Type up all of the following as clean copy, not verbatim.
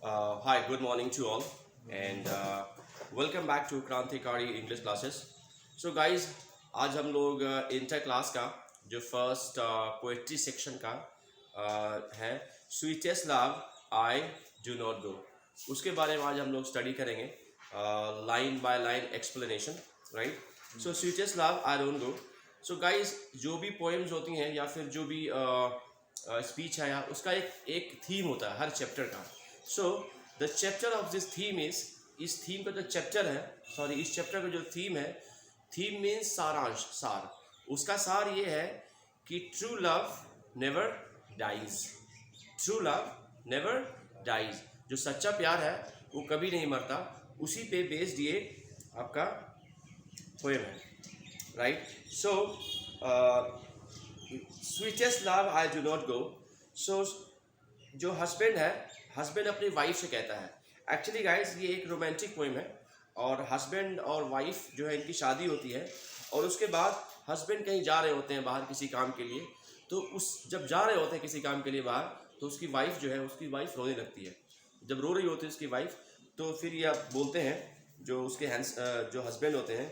Hi, good morning to all, and welcome back to क्रांतिकारी English classes. So guys, आज हम लोग inter class का जो फर्स्ट पोएट्री सेक्शन का है sweetest love I do not गो, उसके बारे में आज हम लोग स्टडी करेंगे line by line explanation. Right. So sweetest love I don't go. So guys, जो भी पोएम्स होती हैं या फिर जो भी स्पीच है, या उसका एक थीम होता है हर चैप्टर का. So the chapter of this theme इस थीम का जो चैप्टर है, इस चैप्टर का जो थीम है, थीम मीन्स सारांश, सार. उसका सार ये है कि true love never dies. True love never dies. जो सच्चा प्यार है वो कभी नहीं मरता. उसी पे बेस्ड ये आपका पोएम है. Right. So sweetest love I do not go. So जो हस्बैंड है, हस्बैंड अपनी वाइफ से कहता है. एक्चुअली गाइस, ये एक रोमांटिक पोएम है और हस्बैंड और वाइफ जो है इनकी शादी होती है और उसके बाद हस्बैंड कहीं जा रहे होते हैं बाहर किसी काम के लिए. तो जब जा रहे होते हैं किसी काम के लिए बाहर, तो उसकी वाइफ जो है, उसकी वाइफ रोने लगती है. जब रो रही होती है उसकी वाइफ, तो फिर ये आप बोलते हैं जो उसके जो हस्बैंड होते हैं,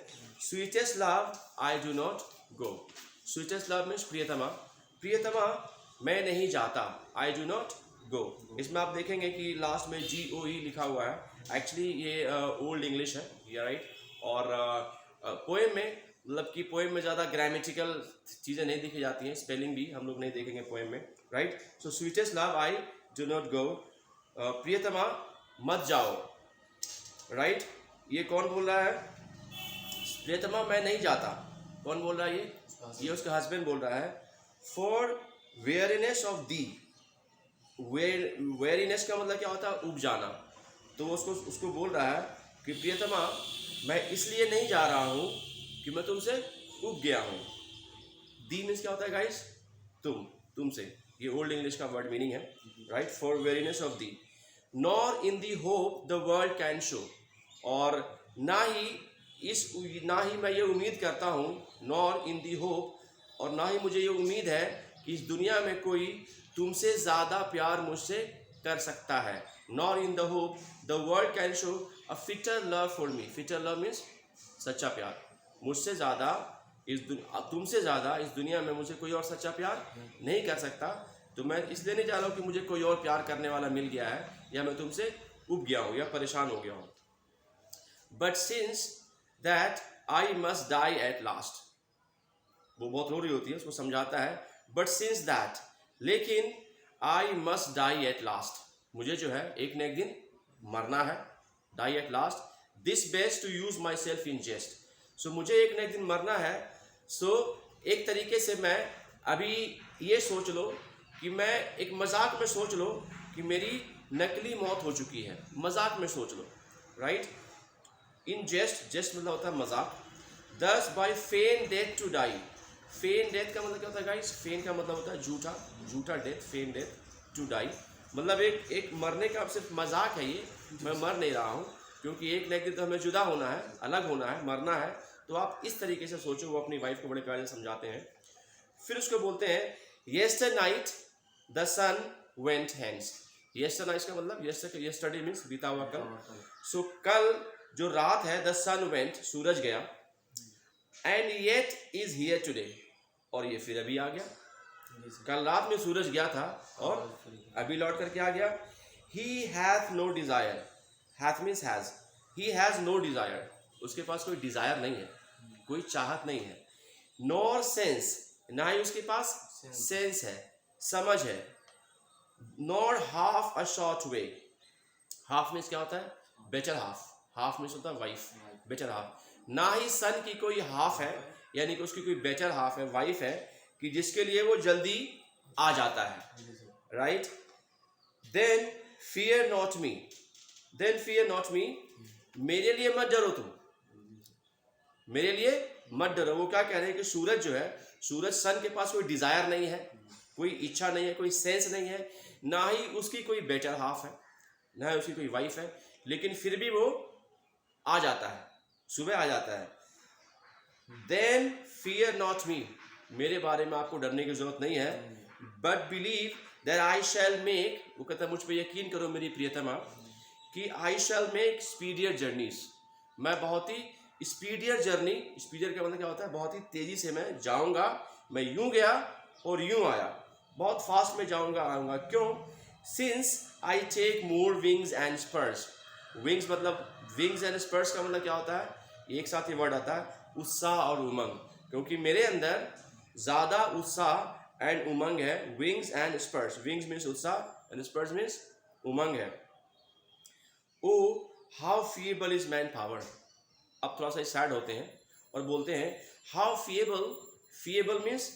sweetest love I do not go. Sweetest love means प्रियतमा. प्रियतमा मैं नहीं जाता, आई डू नॉट गो. इसमें आप देखेंगे कि लास्ट में GOE लिखा हुआ है. एक्चुअली ये ओल्ड इंग्लिश है, या राइट. और पोएम में, मतलब कि पोएम में ज़्यादा ग्रामेटिकल चीज़ें नहीं दिखी जाती हैं, स्पेलिंग भी हम लोग नहीं देखेंगे पोएम में. Right. So sweetest love I do not go. प्रियतमा मत जाओ. राइट. ये कौन बोल रहा है? प्रियतमा मैं नहीं जाता. कौन बोल रहा है? ये उसका हस्बैंड बोल रहा है. For वेयरनेस of the. वेयरीनेस का मतलब क्या होता है? उब जाना. तो उसको बोल रहा है कि प्रियतमा मैं इसलिए नहीं जा रहा हूँ कि मैं तुमसे उब गया हूँ. दी मीन्स क्या होता है गाइस? तुमसे. ये ओल्ड इंग्लिश का वर्ड मीनिंग है. Right. For weariness of thee. Nor in the hope the world can show. और ना ही मैं ये उम्मीद करता हूँ, नॉर इन दी होप, और ना ही मुझे ये उम्मीद है कि इस दुनिया में कोई तुमसे ज़्यादा प्यार मुझसे कर सकता है. Nor in the hope the world can show a fitter love for me. Fitter love means सच्चा प्यार. मुझसे ज़्यादा तुमसे ज़्यादा इस दुनिया में मुझे कोई और सच्चा प्यार नहीं कर सकता. तो मैं इसलिए नहीं जा रहा हूँ कि मुझे कोई और प्यार करने वाला मिल गया है, या मैं तुमसे उब गया हूँ या परेशान हो गया हूँ. But since that I must die at last. वो बहुत रो रही होती है, उसको समझाता है. बट सिंस दैट, लेकिन I must die at last, मुझे जो है एक न एक दिन मरना है. Die at last. This best to use myself in jest. So मुझे एक न एक दिन मरना है. सो एक तरीके से मैं अभी ये सोच लो कि मैं एक मजाक में सोच लो कि मेरी नकली मौत हो चुकी है. मजाक में सोच लो. राइट. इन जेस्ट. जेस्ट मतलब होता है मजाक. Thus by fain death to die. Fain death का मतलब क्या होता है गाइस? फेन का मतलब होता है झूठा death. Fain death to die मतलब एक मरने का सिर्फ मजाक है ये. मैं मर नहीं रहा हूँ, क्योंकि एक न एक दिन तो हमें जुदा होना है, अलग होना है, मरना है. तो आप इस तरीके से सोचो. वो अपनी वाइफ को बड़े प्यार से समझाते हैं. फिर उसको बोलते हैं yesternight the sun went hands. Yesternight का मतलब येस्टरडे मीन्स बीता हुआ कल. सो कल जो रात है, द सन वेंट, सूरज गया, and yet is here today, और ये फिर अभी आ गया. कल रात में सूरज गया था और अभी लौट करके आ गया. He hath no desire. Hath means has. He has no desire. उसके पास कोई डिजायर नहीं है, कोई चाहत नहीं है. नॉर सेंस, ना ही उसके पास सेंस है, समझ है. Nor half a short way. Half means क्या होता है? Better half. हाफ मीन्स होता है वाइफ, बेटर हाफ. ना ही सन की कोई हाफ है, यानी कि उसकी कोई बेटर हाफ है, वाइफ है, कि जिसके लिए वो जल्दी आ जाता है. Right. Then fear not me. Then fear not me. मेरे लिए मत डरो तुम. मेरे लिए मत डरो. वो क्या कह रहे हैं कि सूरज जो है, सूरज सन के पास कोई डिजायर नहीं है, कोई इच्छा नहीं है, कोई सेंस नहीं है, ना ही उसकी कोई बेटर हाफ है, ना ही उसकी कोई वाइफ है, लेकिन फिर भी वो आ जाता है, सुबह आ जाता है. Then fear not me. मेरे बारे में आपको डरने की जरूरत नहीं है. But believe that I shall make, वो कहता है मुझ पे यकीन करो मेरी प्रियतमा कि I shall make speedier journeys, मैं बहुत ही स्पीडियर जर्नी, स्पीडियर का मतलब क्या होता है, बहुत ही तेजी से मैं जाऊंगा, मैं यूं गया और यूं आया, बहुत फास्ट में जाऊंगा आऊंगा। क्यों? Since I take more wings and spurs, wings मतलब विंग्स एंड स्पर्स का मतलब क्या होता है, एक साथ ही वर्ड आता है उत्साह और उमंग, क्योंकि मेरे अंदर ज़्यादा उत्साह एंड उमंग है। Wings and spurs, wings means उत्साह एंड स्पर्स मीन्स उमंग है। Oh how feeble is man power, अब थोड़ा सा सैड होते हैं और बोलते हैं how feeble, feeble means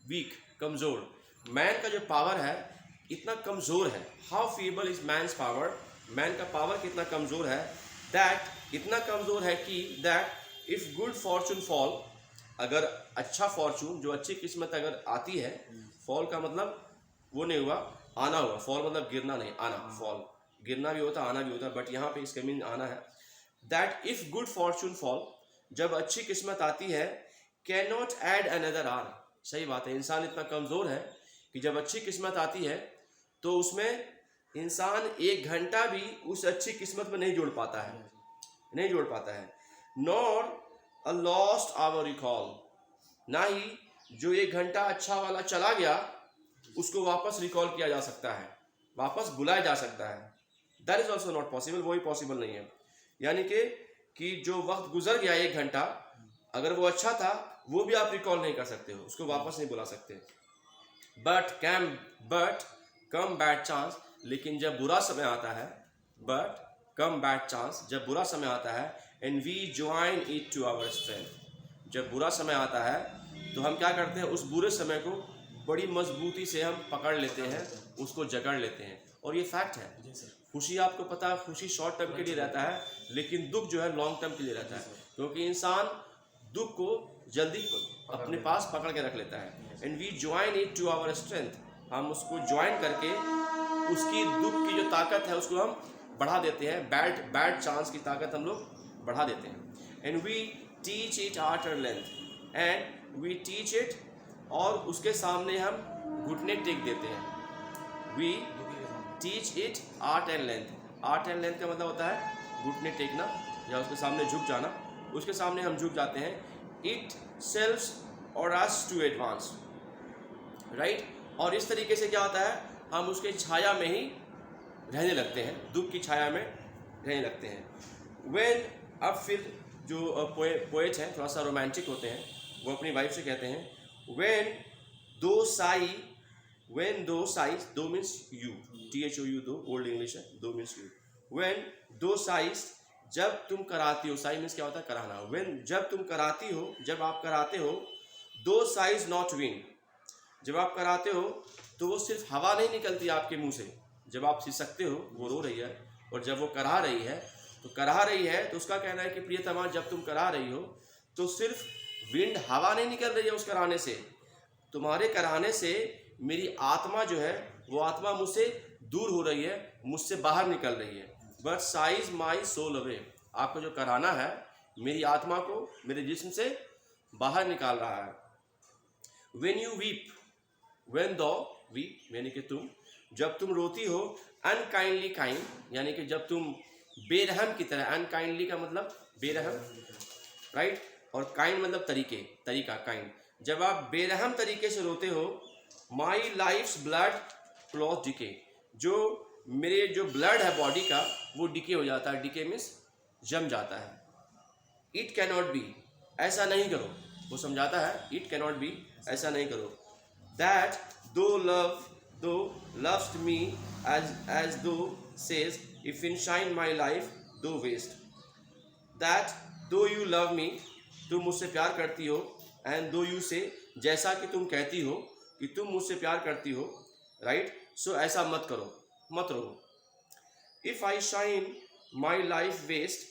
weak, कमज़ोर, मैन का जो पावर है इतना कमज़ोर है। How feeble is man's power, man का पावर कितना कमज़ोर है। दैट, इतना कमज़ोर है कि that if good fortune fall, अगर अच्छा फॉर्चून, जो अच्छी किस्मत अगर आती है, फॉल का मतलब वो नहीं हुआ, आना हुआ, फॉल मतलब गिरना नहीं, आना, फॉल गिरना भी होता आना भी होता, बट यहाँ पे इसका मीन आना है। That if good fortune fall, जब अच्छी किस्मत आती है, can not add another hour, सही बात है, इंसान इतना कमज़ोर है कि जब अच्छी किस्मत आती है तो उसमें इंसान 1 घंटा भी उस अच्छी किस्मत में नहीं जोड़ पाता है, नहीं जोड़ पाता है। Nor a lost hour recall, ना ही जो 1 घंटा अच्छा वाला चला गया उसको वापस रिकॉल किया जा सकता है, वापस बुलाया जा सकता है। That is also not possible, वो ही पॉसिबल नहीं है। यानी कि जो वक्त गुजर गया 1 घंटा, अगर वो अच्छा था वो भी आप रिकॉल नहीं कर सकते हो, उसको वापस नहीं बुला सकते। बट कम बैड चांस, लेकिन जब बुरा समय आता है, बट कम बैड चांस, जब बुरा समय आता है, and we join it to our strength, जब बुरा समय आता है तो हम क्या करते हैं, उस बुरे समय को बड़ी मजबूती से हम पकड़ लेते हैं, उसको जकड़ लेते हैं। और ये फैक्ट है, खुशी आपको पता है, खुशी शॉर्ट टर्म के लिए रहता है, लेकिन दुख जो है लॉन्ग टर्म के लिए रहता है, क्योंकि इंसान दुख को जल्दी अपने पास पकड़ के रख लेता है। And we join it to our strength, हम उसको ज्वाइन करके उसकी दुख की जो ताकत है उसको हम बढ़ा देते हैं, बैड चांस की ताकत हम लोग बढ़ा देते हैं। And we teach it art and length, and we teach it, और उसके सामने हम घुटने टेक देते हैं। We teach it art and length, art and length का मतलब होता है घुटने टेकना या उसके सामने झुक जाना, उसके सामने हम झुक जाते हैं। इट सेल्फ्स और अस टू एडवांस, राइट। और इस तरीके से क्या होता है, हम उसके छाया में ही रहने लगते हैं, दुख की छाया में रहने लगते हैं। वेन, अब फिर जो पोएट हैं थोड़ा सा रोमांटिक होते हैं, वो अपनी वाइफ से कहते हैं, वेन दो साइज, दो मीन्स यू, THOU, दो ओल्ड इंग्लिश है, दो मीन्स यू। वेन दो साइज, जब तुम कराती हो, साई मीन्स क्या होता है, कराना। वेन, जब तुम कराती हो, जब आप कराते हो, दो साइज नॉट विन, जब आप कराते हो तो वो सिर्फ हवा नहीं निकलती आपके मुंह से, जब आप सिसकते हो वो रो रही है, और जब वो करा रही है तो उसका कहना है कि प्रियतमा जब तुम करा रही हो तो सिर्फ विंड, हवा नहीं निकल रही है उस कराने से, तुम्हारे कराने से मेरी आत्मा जो है वो आत्मा मुझसे दूर हो रही है, मुझसे बाहर निकल रही है। But seize my soul away, आपको जो कराना है मेरी आत्मा को मेरे जिस्म से बाहर निकाल रहा है। वेन यू वीप, वेन दो वीप यानी कि तुम, जब तुम रोती हो, अनकाइंडली काइंड यानी कि जब तुम बेरहम की तरह, अनकाइंडली का मतलब बेरहम, राइट, और काइंड मतलब तरीका, काइंड, जब आप बेरहम तरीके से रोते हो, माई लाइफ्स ब्लड क्लॉथ डिके, जो मेरे जो ब्लड है बॉडी का वो डिके हो जाता है, डिके मीन्स जम जाता है। इट कैनॉट बी, ऐसा नहीं करो, वो समझाता है, इट कैनॉट बी, ऐसा नहीं करो। दैट दो loves me as though says if in shine my life दो waste, that though you love me, तुम मुझसे प्यार करती हो, and though you say, जैसा कि तुम कहती हो कि तुम मुझसे प्यार करती हो, राइट, सो ऐसा मत करो, मत रहो। if I shine my life waste,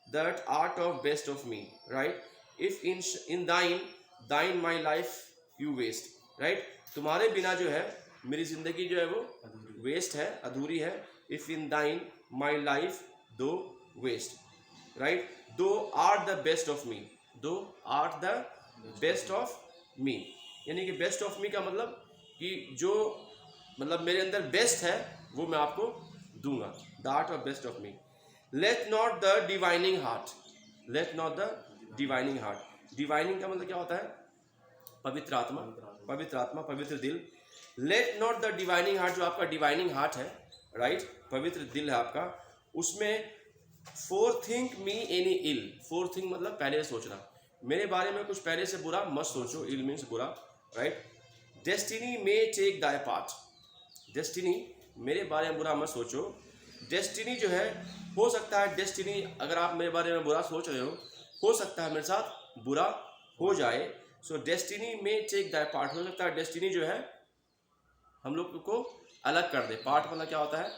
that art of best of me, right, if in thine my life you waste, right, तुम्हारे बिना जो है मेरी जिंदगी जो है वो वेस्ट है, अधूरी है। If in thine my life thou waste, right, thou are the best of me, thou are the best of me, यानी कि बेस्ट ऑफ मी का मतलब कि जो मतलब मेरे अंदर बेस्ट है वो मैं आपको दूंगा, the art of best of me. Let not the divining heart, let not the divining heart. Divining का मतलब क्या होता है? पवित्र आत्मा, पवित्र आत्मा, पवित्र दिल। Let not the divining heart, जो आपका डिवाइनिंग हार्ट है, राइट, पवित्र दिल है आपका, उसमें फोर थिंक मी एनी इल। फोर थिंक मतलब पहले सोचना, मेरे बारे में कुछ पहले से बुरा मत सोचो, इल मीन्स बुरा, राइट। डेस्टिनी मे टेक दाई पार्ट, डेस्टिनी मेरे बारे में बुरा मत सोचो। डेस्टिनी जो है, हो सकता है डेस्टिनी, अगर आप मेरे बारे में बुरा सोच रहे हो सकता है मेरे साथ बुरा हो जाए। सो डेस्टिनी में टेक दाई पार्ट, हो सकता है डेस्टिनी जो है हम लोग को अलग कर दे। पार्ट मतलब क्या होता है?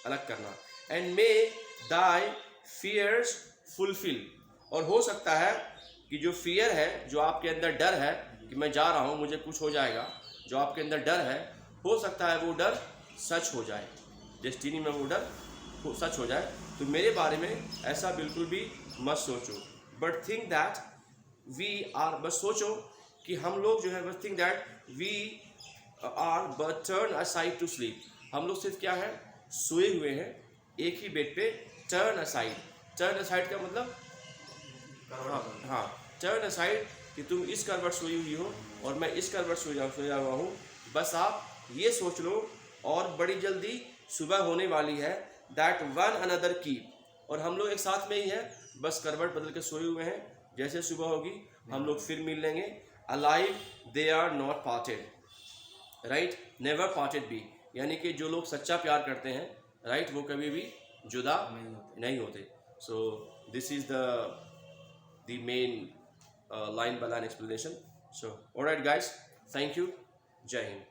अलग करना। And may thy fears fulfil, और हो सकता है कि जो फियर है, जो आपके अंदर डर है कि मैं जा रहा हूँ मुझे कुछ हो जाएगा, जो आपके अंदर डर है, हो सकता है वो डर सच हो जाए, डेस्टिनी में वो डर सच हो जाए। तो मेरे बारे में ऐसा बिल्कुल भी मत सोचो, but think that we are, बस सोचो कि हम लोग जो है, बस think that we are but turn aside to sleep, हम लोग सिर्फ क्या है, सोए हुए हैं एक ही बेड पे। टर्न असाइड, टर्न असाइड का मतलब, हाँ, टर्न असाइड कि तुम इस करवट सोई हुई हो और मैं इस करवट सोया हुआ हूँ, बस आप ये सोच लो। और बड़ी जल्दी सुबह होने वाली है, दैट वन अनदर कीप, और हम लोग एक साथ में ही है, बस करवट बदल के सोए हुए हैं, जैसे सुबह होगी हम लोग फिर मिल लेंगे। Alive they are not parted, right, never parted be, यानी कि जो लोग सच्चा प्यार करते हैं, राइट, वो कभी भी जुदा नहीं होते। So this is the main line by line explanation. So alright guys, thank you, Jai Hind।